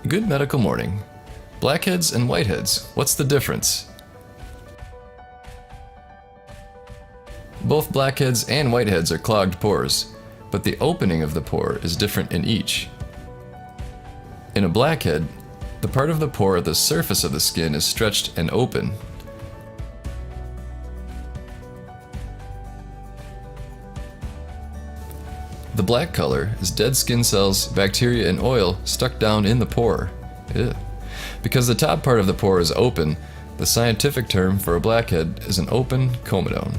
Good medical morning. Blackheads and whiteheads, what's the difference? Both blackheads and whiteheads are clogged pores, but the opening of the pore is different in each. In a blackhead, the part of the pore at the surface of the skin is stretched and open. The black color is dead skin cells, bacteria, and oil stuck down in the pore. Ew. Because the top part of the pore is open, the scientific term for a blackhead is an open comedone.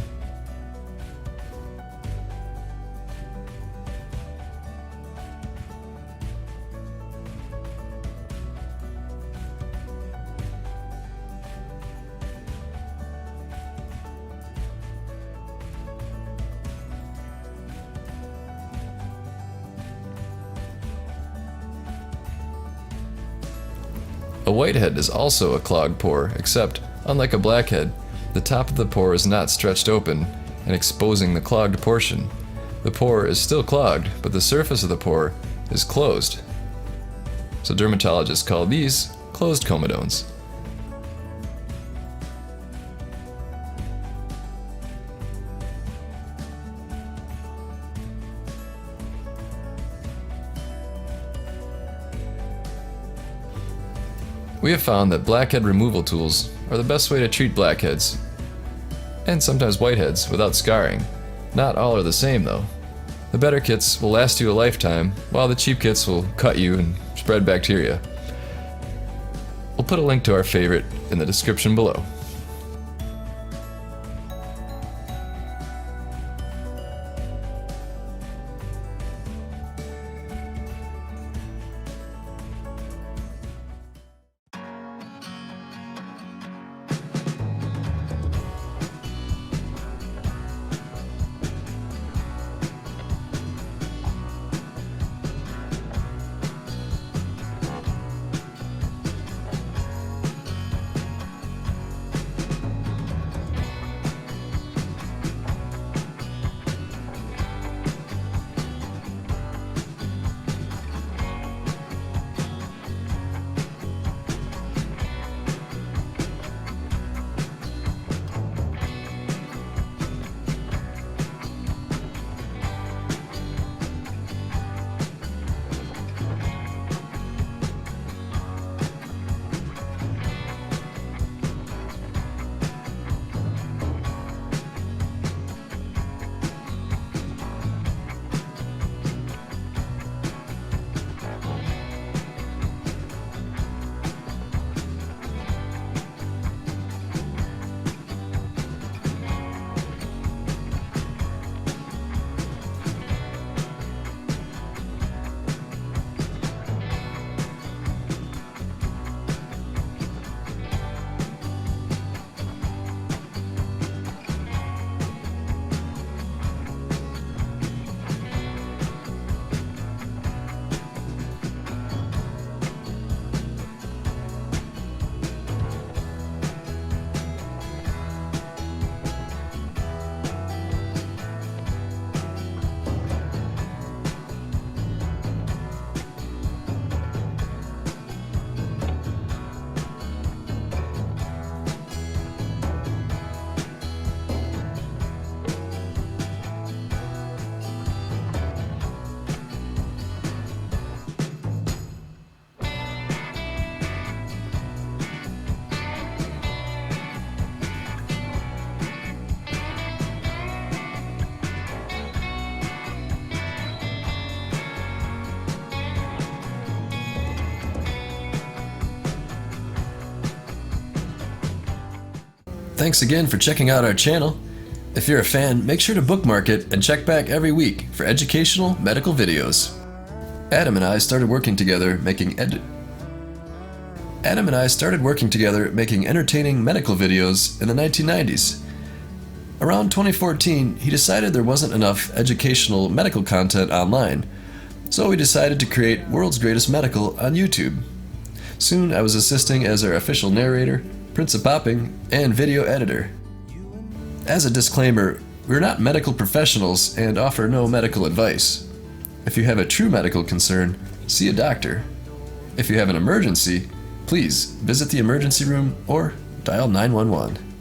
A whitehead is also a clogged pore, except, unlike a blackhead, the top of the pore is not stretched open and exposing the clogged portion. The pore is still clogged, but the surface of the pore is closed. So dermatologists call these closed comedones. We have found that blackhead removal tools are the best way to treat blackheads, and sometimes whiteheads, without scarring. Not all are the same though. The better kits will last you a lifetime, while the cheap kits will cut you and spread bacteria. We'll put a link to our favorite in the description below. Thanks again for checking out our channel. If you're a fan, make sure to bookmark it and check back every week for educational medical videos. Adam and I started working together making entertaining medical videos in the 1990s. Around 2014, he decided there wasn't enough educational medical content online, so we decided to create World's Greatest Medical on YouTube. Soon I was assisting as our official narrator, Prince-a-Popping, and video editor. As a disclaimer, we're not medical professionals and offer no medical advice. If you have a true medical concern, see a doctor. If you have an emergency, please visit the emergency room or dial 911.